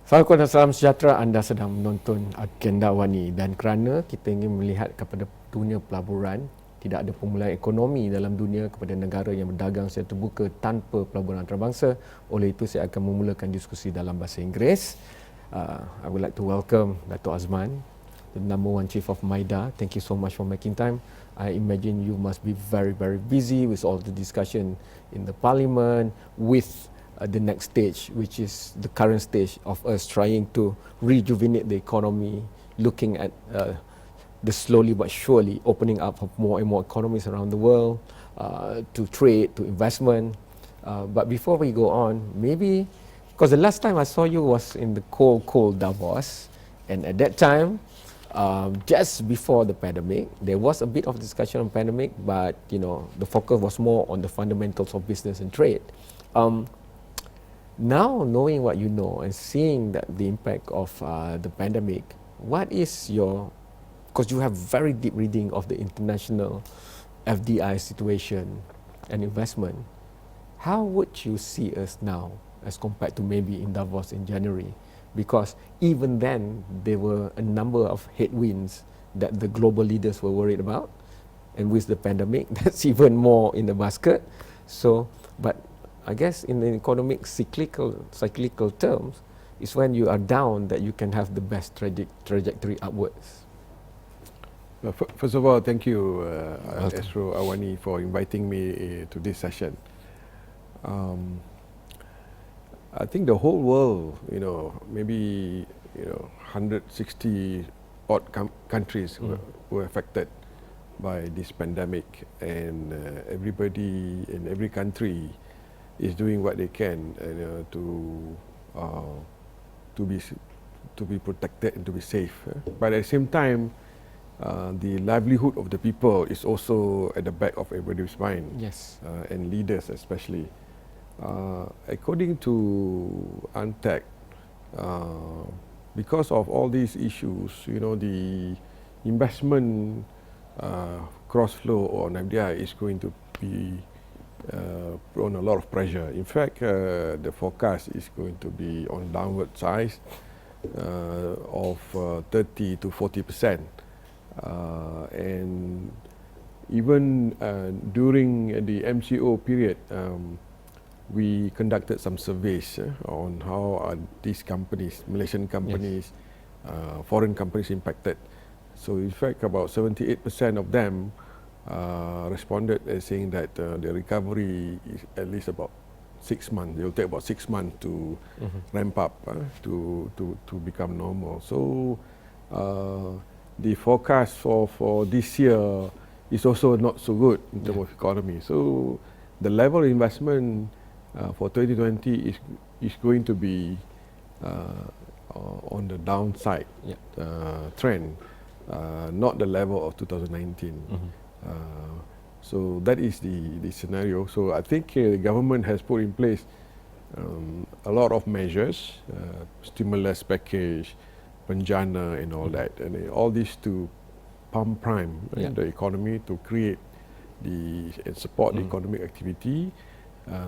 Assalamualaikum dan salam sejahtera. Anda sedang menonton Agenda AWANI dan kerana kita ingin melihat kepada dunia pelaburan, tidak ada pemulihan ekonomi dalam dunia kepada negara yang berdagang secara terbuka tanpa pelaburan antarabangsa. Oleh itu saya akan memulakan diskusi dalam bahasa Inggeris. I would like to welcome Dato' Azman, the number one chief of MIDA. Thank you so much for making time. I imagine you must be very, very busy with all the discussion in the parliament with the next stage, which is the current stage of us trying to rejuvenate the economy, looking at the slowly but surely opening up of more and more economies around the world to trade, to investment. But before we go on, maybe, because the last time I saw you was in the cold Davos, and at that time, just before the pandemic, there was a bit of discussion on pandemic, but you know the focus was more on the fundamentals of business and trade. Now, knowing what you know and seeing that the impact of the pandemic, what is your, because you have very deep reading of the international FDI situation and investment, how would you see us now as compared to maybe in Davos in January? Because even then, there were a number of headwinds that the global leaders were worried about, and with the pandemic, that's even more in the basket. So, but I guess in the economic cyclical terms, is when you are down that you can have the best trajectory upwards. First of all, thank you, Astro AWANI, for inviting me to this session. I think the whole world, maybe 160 odd countries were affected by this pandemic, and everybody in every country is doing what they can to be protected and to be safe. But at the same time, the livelihood of the people is also at the back of everybody's mind. Yes. And leaders especially. According to UNTAC, because of all these issues, the investment cross flow on FDI is going to be on a lot of pressure. In fact, the forecast is going to be on downward side of 30 to 40%. And even during the MCO period, we conducted some surveys on how are these companies, Malaysian companies, foreign companies impacted. So in fact, about 78% of them responded as saying that the recovery is at least about 6 months. It will take about 6 months to ramp up to become normal. So the forecast for this year is also not so good in terms of economy. So the level of investment for 2020 is going to be on the downside trend, not the level of 2019. So that is the scenario. So I think the government has put in place a lot of measures, stimulus package, penjana and all that, and all this to pump prime the economy, to create and support the economic activity,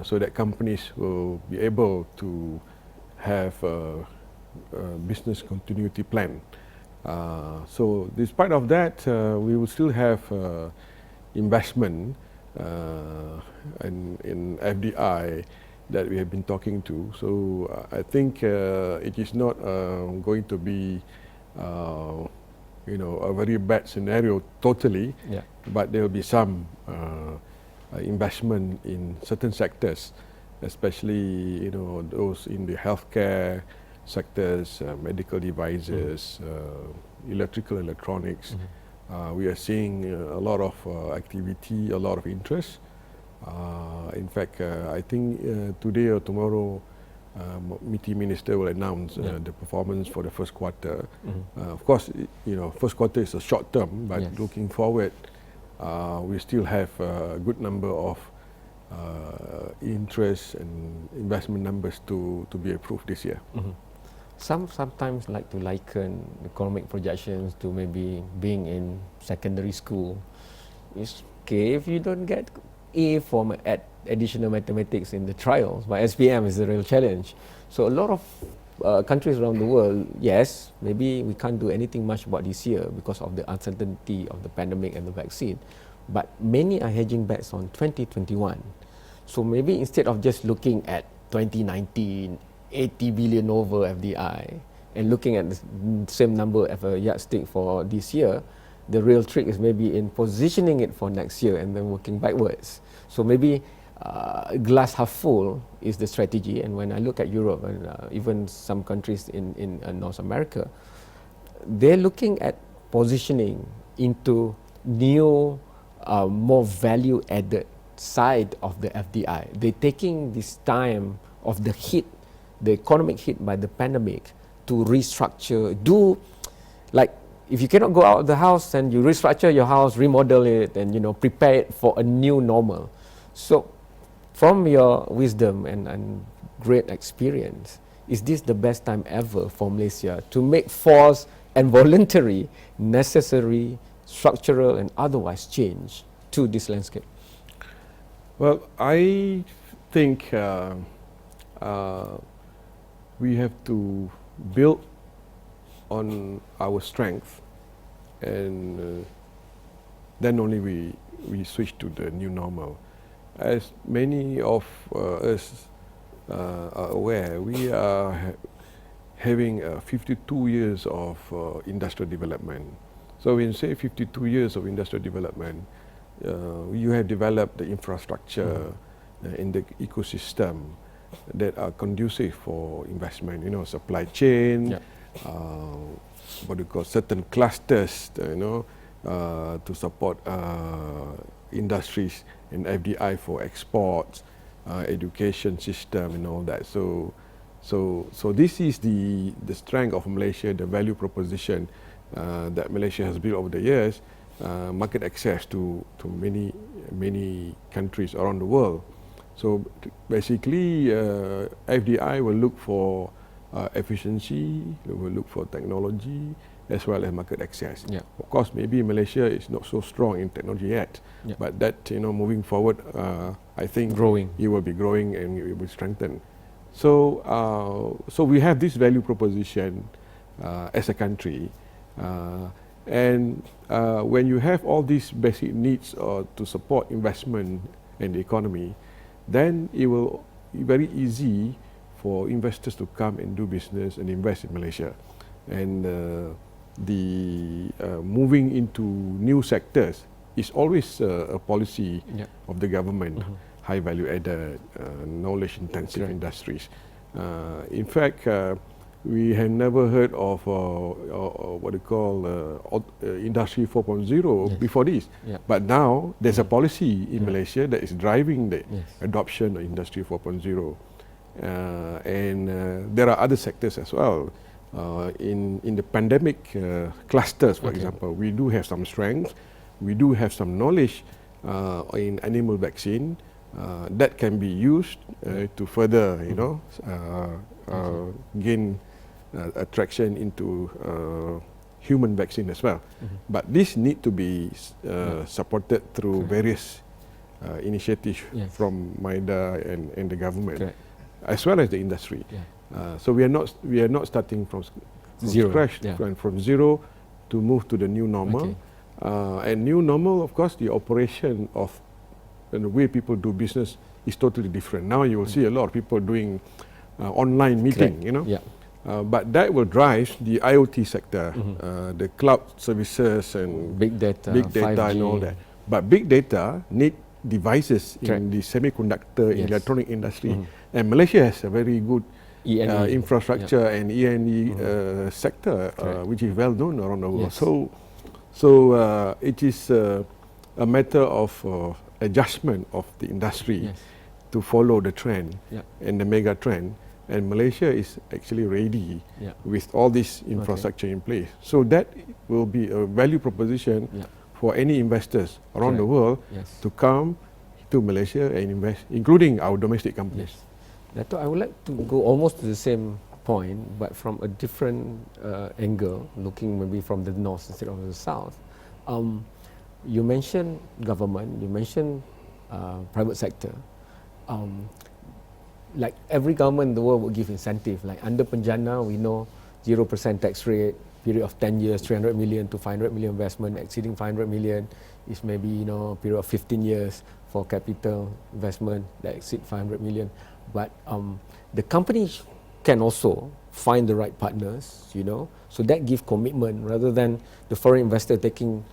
so that companies will be able to have a business continuity plan. So despite of that, we will still have investment in FDI that we have been talking to. So I think it is not going to be a very bad scenario totally, but there will be some investment in certain sectors, especially those in the healthcare sectors, medical devices, electrical electronics. We are seeing a lot of activity, a lot of interest. In fact, I think today or tomorrow, MITI Minister will announce the performance for the first quarter. Of course, first quarter is a short term, but looking forward, we still have a good number of interest and investment numbers to be approved this year. Sometimes like to liken economic projections to maybe being in secondary school. It's okay if you don't get A for additional mathematics in the trials, but SPM is the real challenge. So a lot of countries around the world, yes, maybe we can't do anything much about this year because of the uncertainty of the pandemic and the vaccine. But many are hedging bets on 2021. So maybe instead of just looking at 2019, 80 billion over FDI, and looking at the same number as a yardstick for this year, the real trick is maybe in positioning it for next year and then working backwards. So maybe glass half full is the strategy. And when I look at Europe and even some countries in North America, they're looking at positioning into new, more value-added side of the FDI. They're taking this time of the hit, the economic hit by the pandemic, to restructure, do like, if you cannot go out of the house, then you restructure your house, remodel it, and prepare it for a new normal. So, from your wisdom and great experience, is this the best time ever for Malaysia to make forced and voluntary, necessary, structural, and otherwise change to this landscape? Well, I think we have to build on our strength, and then only we switch to the new normal. As many of us are aware, we are having 52 years of industrial development. So when you say 52 years of industrial development, you have developed the infrastructure in the ecosystem that are conducive for investment, supply chain, what we call certain clusters, to support industries and FDI for exports, education system and all that. So this is the strength of Malaysia, the value proposition that Malaysia has built over the years, market access to many countries around the world. So basically, FDI will look for efficiency, they will look for technology, as well as market access. Yeah. Of course, maybe Malaysia is not so strong in technology yet, but that moving forward, I think it will be growing and it will strengthen. So we have this value proposition as a country, and when you have all these basic needs to support investment in the economy, then it will be very easy for investors to come and do business and invest in Malaysia. And the moving into new sectors is always a policy of the government, high value added, knowledge intensive industries. In fact, we have never heard of what they call Industry 4.0 before this. But now there's a policy in Malaysia that is driving the adoption of Industry 4.0. And there are other sectors as well. In the pandemic clusters, for example, we do have some strength, we do have some knowledge in animal vaccine that can be used to further, gain attraction into human vaccine as well. But this need to be supported through various initiatives from MIDA and the government, as well as the industry. So we are not starting from scratch, from zero to move to the new normal. And new normal, of course, the operation of and the way people do business is totally different. Now you will see a lot of people doing online meeting, but that will drive the IoT sector, the cloud services and big data 5G. And all that. But big data need devices in the semiconductor, in the electronic industry, and Malaysia has a very good infrastructure and E&E sector, which is well known around the world. So it is a matter of adjustment of the industry to follow the trend and the mega trend. And Malaysia is actually ready with all this infrastructure in place. So that will be a value proposition for any investors around the world to come to Malaysia and invest, including our domestic companies. Dato', I would like to go almost to the same point, but from a different angle, looking maybe from the north instead of the south. You mentioned government, you mentioned private sector. like every government in the world will give incentive. Like under Penjana, we know 0% tax rate, period of 10 years, 300 million to 500 million investment, exceeding 500 million is maybe, you know, period of 15 years for capital investment that exceed 500 million. But the companies can also find the right partners, you know, so that give commitment rather than the foreign investor taking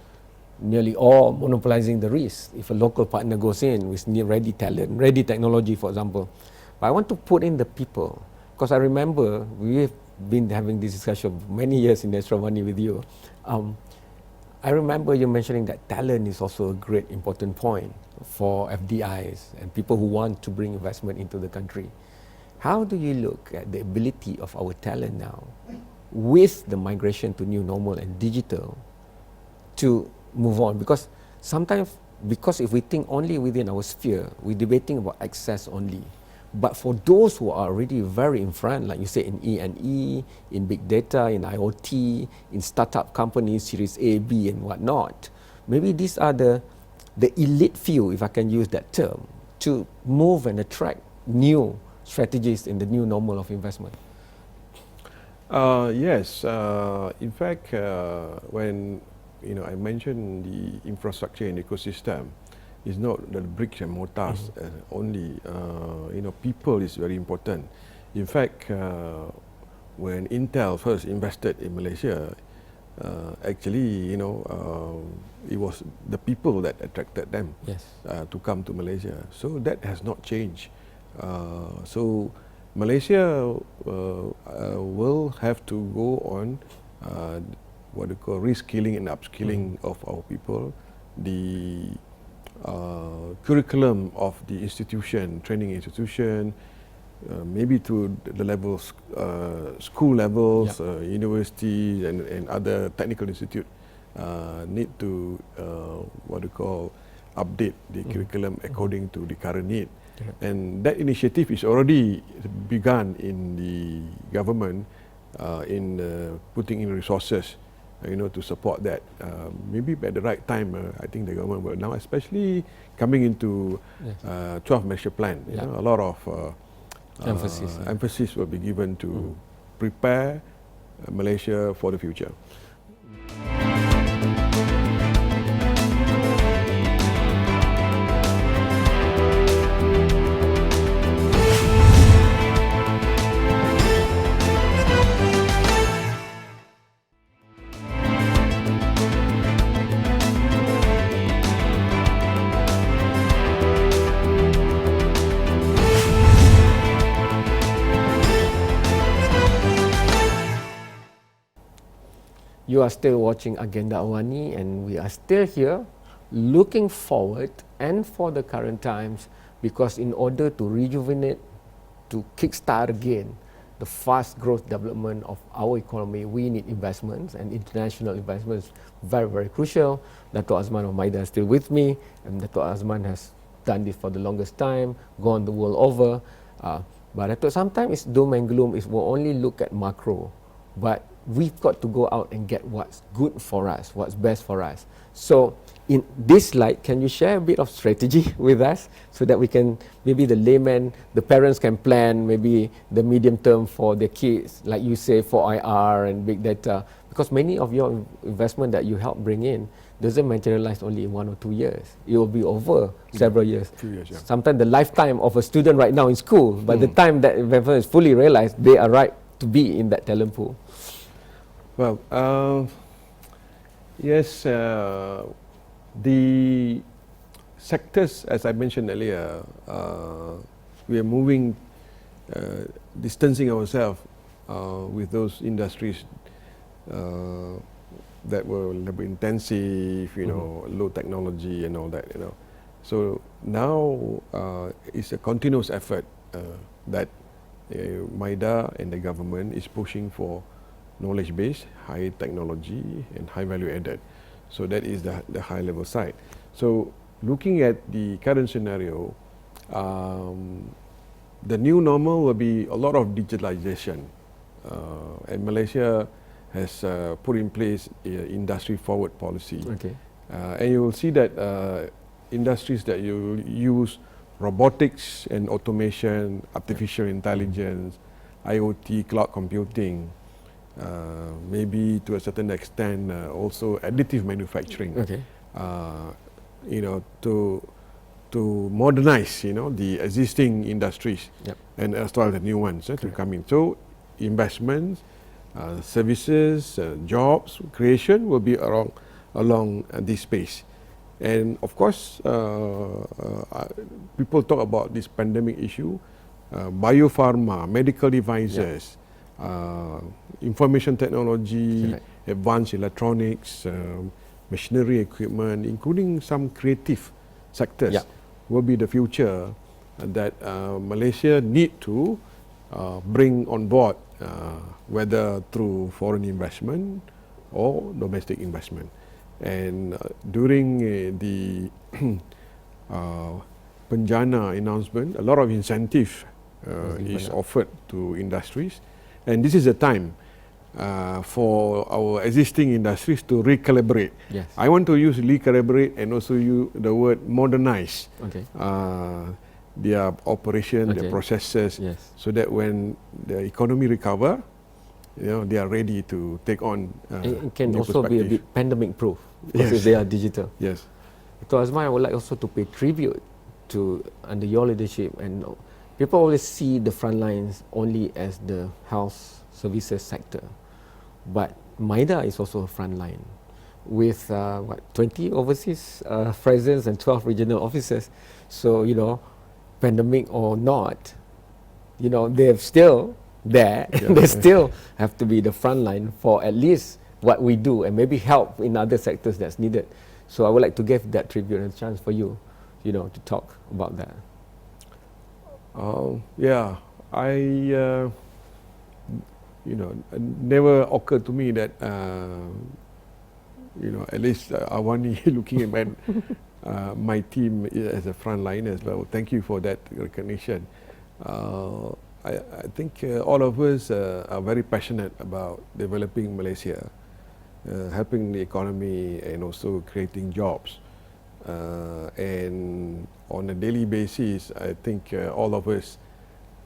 nearly all, monopolizing the risk. If a local partner goes in with ready talent, ready technology, for example. But I want to put in the people, because I remember we've been having this discussion many years in AWANI with you. I remember you mentioning that talent is also a great important point for FDIs and people who want to bring investment into the country. How do you look at the ability of our talent now with the migration to new normal and digital to move on? Because sometimes, because if we think only within our sphere, we're debating about access only. But for those who are already very in front, like you say in E&E, in big data, in IoT, in startup companies, Series A, B and whatnot, maybe these are the elite few, if I can use that term, to move and attract new strategies in the new normal of investment. Yes, in fact, when I mentioned the infrastructure and ecosystem, it's not the bricks and mortars only. People is very important. In fact, when Intel first invested in Malaysia, actually, it was the people that attracted them to come to Malaysia. So that has not changed. So Malaysia will have to go on what we call reskilling and upskilling of our people. The curriculum of the institution, training institution, maybe to the levels, school levels, universities and other technical institute need to what we call update the curriculum according to the current need. And that initiative is already begun in the government in putting in resources to support that. Maybe at the right time, I think the government will now, especially coming into 12 Malaysia Plan, a lot of emphasis will be given to prepare Malaysia for the future. You are still watching Agenda AWANI and we are still here looking forward and for the current times, because in order to rejuvenate, to kickstart again the fast growth development of our economy, we need investments, and international investments very, very crucial. Dato' Azman of Maida is still with me, and Dato' Azman has done this for the longest time, gone the world over. But Dato', sometimes it's doom and gloom, is we'll only look at macro, but we've got to go out and get what's good for us, what's best for us. So in this light, can you share a bit of strategy with us so that we can, maybe the layman, the parents can plan maybe the medium term for their kids, like you say, for IR and big data, because many of your investment that you help bring in doesn't materialize only in 1 or 2 years. It will be over several years. Sometimes the lifetime of a student right now in school, by the time that investment is fully realized, they are right to be in that talent pool. Well, yes, the sectors, as I mentioned earlier, we are moving, distancing ourselves with those industries that were labor intensive, low technology and all that, So now it's a continuous effort that Maida and the government is pushing for knowledge base, high technology and high value added. So that is the high level side. So looking at the current scenario, the new normal will be a lot of digitalization, and Malaysia has put in place industry forward policy. And you will see that industries that you use robotics and automation, artificial intelligence, IoT, cloud computing, maybe to a certain extent also additive manufacturing. Okay. To modernize, the existing industries, Yep. and as well as the new ones to come in. So investments, services, jobs creation will be along this space. And of course, people talk about this pandemic issue, biopharma, medical devices, information technology, Correct. advanced electronics, machinery equipment, including some creative sectors, Yeah. will be the future that Malaysia need to bring on board, whether through foreign investment or domestic investment. And during the Penjana announcement, a lot of incentive is offered to industries, and this is the time for our existing industries to recalibrate. Yes. I want to use recalibrate and also use the word modernize Okay. their operation, their Okay. processes, Yes. so that when the economy recover, they are ready to take on It can new also be a bit perspective. pandemic proof because Yes. if they are digital. Yes. So Azman, I would like also to pay tribute to under your leadership, and people always see the front lines only as the health services sector, but MIDA is also a front line with 20 overseas presence and 12 regional offices. So pandemic or not, they're still there. Yeah. They still have to be the front line for at least what we do, and maybe help in other sectors that's needed. So I would like to give that tribute and chance for you, to talk about that. Yeah, never occurred to me that at least AWANI looking at my team as a front line as well. Thank you for that recognition. I think all of us are very passionate about developing Malaysia, helping the economy, and also creating jobs. And on a daily basis, I think all of us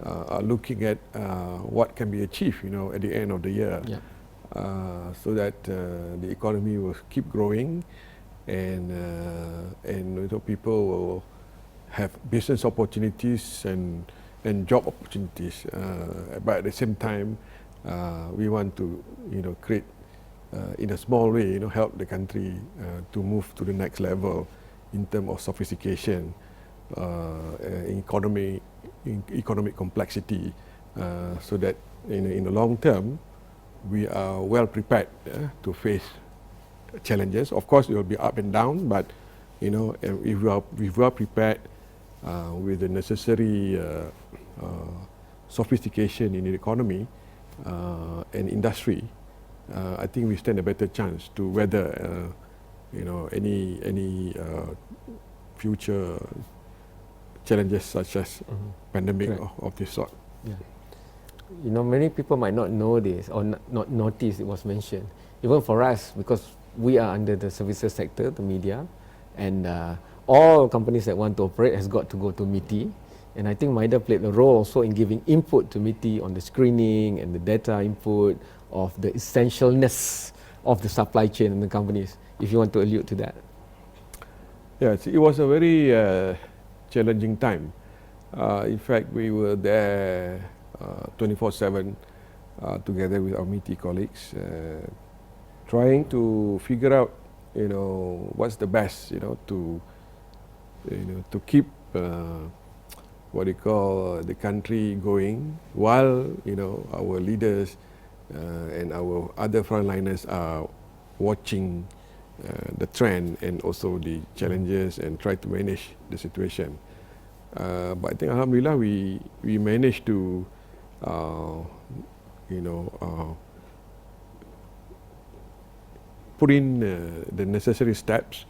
are looking at what can be achieved, at the end of the year, Yeah. so that the economy will keep growing, and people will have business opportunities and job opportunities. But at the same time, we want to create in a small way, help the country to move to the next level in terms of sophistication, economic complexity, so that in the long term we are well prepared to face challenges. Of course, it will be up and down, but if we are prepared with the necessary sophistication in the economy and industry, I think we stand a better chance to weather any future challenges such as pandemic of this sort. Yeah. Many people might not know this or not notice it was mentioned. Even for us, because we are under the services sector, the media, and all companies that want to operate has got to go to MITI. And I think MIDA played a role also in giving input to MITI on the screening and the data input of the essentialness of the supply chain in the companies, if you want to allude to that. Yes, it was a very challenging time. In fact, we were there 24/7 together with our MITI colleagues, trying to figure out, what's the best, to keep what you call the country going, while our leaders and our other frontliners are watching the trend and also the challenges and try to manage the situation. But I think Alhamdulillah we managed to put in the necessary steps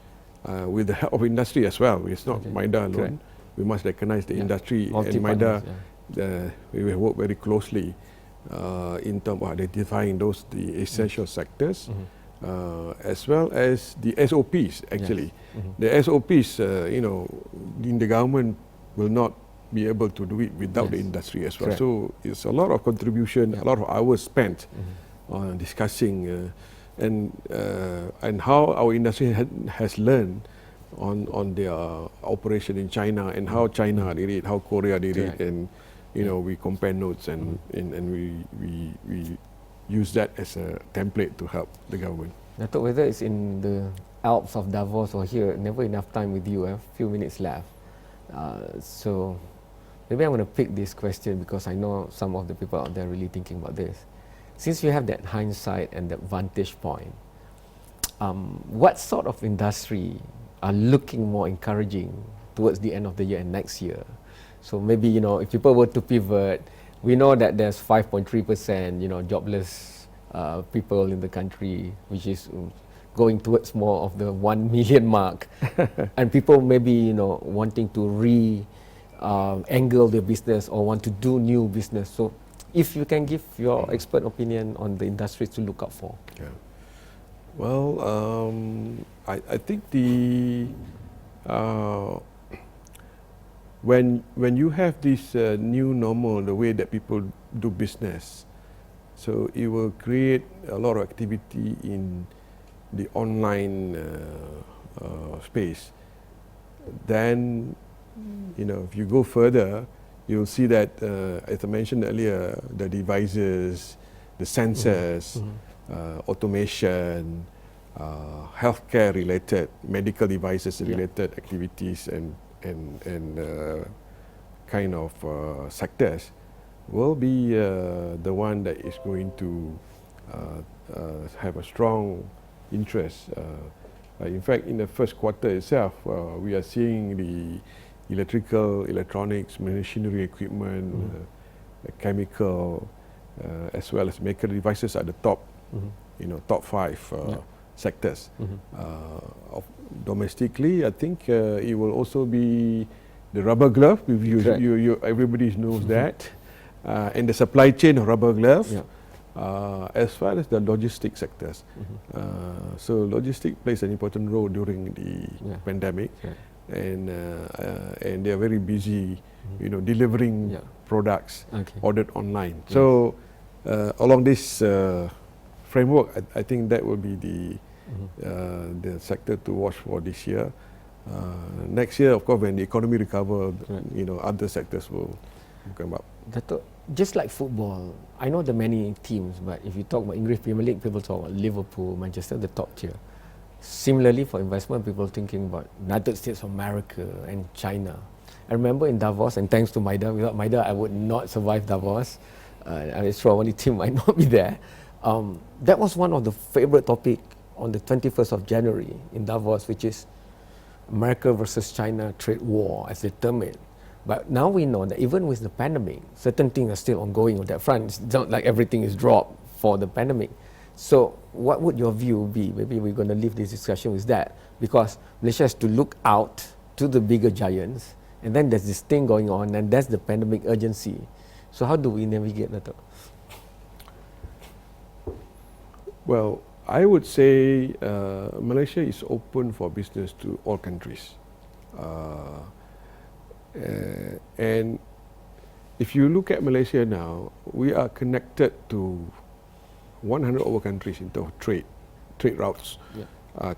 with the help of industry as well. It's not MIDA alone. Correct. We must recognize the industry, and Multi-partners, MIDA, we will work very closely in terms of identifying the essential sectors, as well as the SOPs actually. Yes. The SOPs, in the government will not be able to do it without the industry as well. Correct. So it's a lot of contribution, a lot of hours spent on discussing and how our industry has learned on their operation in China and how China did it, how Korea did it, and we compare notes and we use that as a template to help the government. Dato', whether it's in the Alps of Davos or here, never enough time with you, a few minutes left. So maybe I'm going to pick this question because I know some of the people out there really thinking about this. Since you have that hindsight and that vantage point, what sort of industry are looking more encouraging towards the end of the year and next year? So maybe, if people were to pivot, we know that there's 5.3%, jobless people in the country, which is going towards more of the 1 million mark. And people maybe, wanting to angle their business or want to do new business. So if you can give your expert opinion on the industries to look out for. Yeah. Well, I think when you have this new normal, the way that people do business, so it will create a lot of activity in the online space. Then, if you go further, you'll see that, as I mentioned earlier, the devices, the sensors, automation, healthcare related, medical devices related activities and kind of sectors will be the one that is going to have a strong interest. In fact, in the first quarter itself, we are seeing the electrical, electronics, machinery equipment, chemical, as well as medical devices at the top, top 5 sectors. Domestically, I think it will also be the rubber glove. Everybody knows that, and the supply chain of rubber glove, as well as the logistic sectors. So logistic plays an important role during the pandemic, and they are very busy, delivering products ordered online. So along this framework, I think that will be the sector to watch for this year. Next year, of course, when the economy recovers, other sectors will come up. Dato', just like football, I know there are many teams, but if you talk about English Premier League, people talk about Liverpool, Manchester, the top tier. Similarly, for investment, people thinking about United States of America and China. I remember in Davos, and thanks to Maida, without Maida, I would not survive Davos. It's true, only team might not be there. That was one of the favorite topic on the 21st of January in Davos, which is America versus China trade war, as they term it. But now we know that even with the pandemic, certain things are still ongoing on that front. It's not like everything is dropped for the pandemic. So what would your view be? Maybe we're going to leave this discussion with that, because Malaysia has to look out to the bigger giants, and then there's this thing going on, and that's the pandemic urgency. So how do we navigate that? Well, I would say Malaysia is open for business to all countries. And if you look at Malaysia now, we are connected to 100 over countries in terms of trade routes,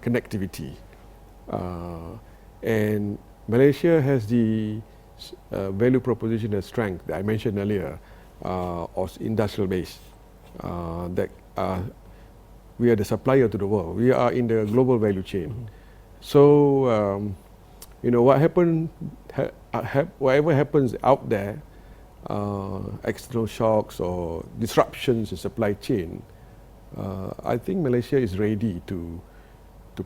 connectivity. And Malaysia has the value proposition and strength that I mentioned earlier, of industrial base. That we are the supplier to the world. We are in the global value chain. So, whatever happens out there, external shocks or disruptions in supply chain, I think Malaysia is ready to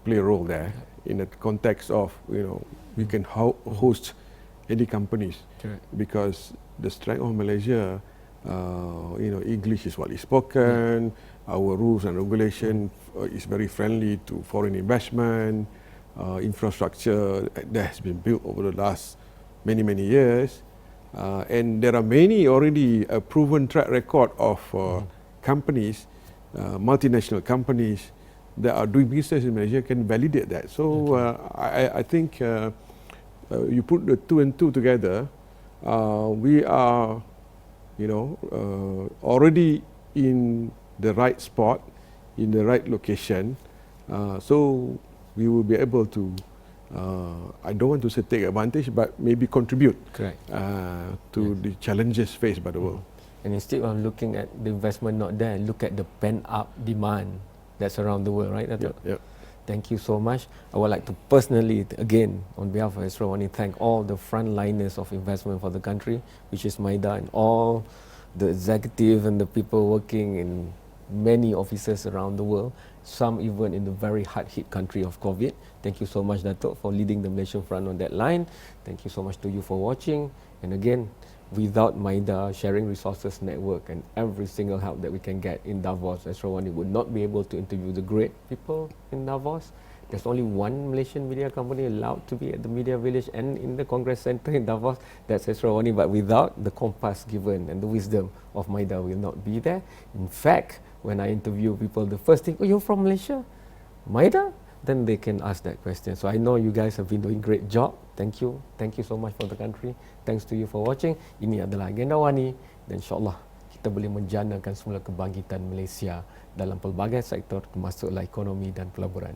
play a role there in the context of, we can host any companies, because the strength of Malaysia, English is widely spoken, our rules and regulation is very friendly to foreign investment, infrastructure that has been built over the last many years, and there are many already a proven track record of companies, multinational companies that are doing business in Malaysia can validate that. So I think you put the two and two together, we are, already in the right spot, in the right location. So we will be able to, I don't want to say take advantage, but maybe contribute Correct. To the challenges faced by the world. And instead of looking at the investment not there, look at the pent-up demand that's around the world, right, Dato'? Yeah. Thank you so much. I would like to personally, again, on behalf of Astro, thank all the frontliners of investment for the country, which is Maida, and all the executive and the people working in many offices around the world, some even in the very hard-hit country of COVID. Thank you so much, Dato', for leading the Malaysian front on that line. Thank you so much to you for watching. And again, without Maida Sharing Resources Network and every single help that we can get in Davos, Astro would not be able to interview the great people in Davos. There's only one Malaysian media company allowed to be at the Media Village and in the Congress Center in Davos. That's Astro. But without the compass given and the wisdom of Maida, will not be there. In fact, when I interview people, the first thing, oh, you're from Malaysia? Maida? Then they can ask that question. So I know you guys have been doing great job. Thank you. Thank you so much for the country. Thanks to you for watching. Ini adalah Agenda Wani dan insyaAllah kita boleh menjanakan semula kebangkitan Malaysia dalam pelbagai sektor termasuklah ekonomi dan pelaburan.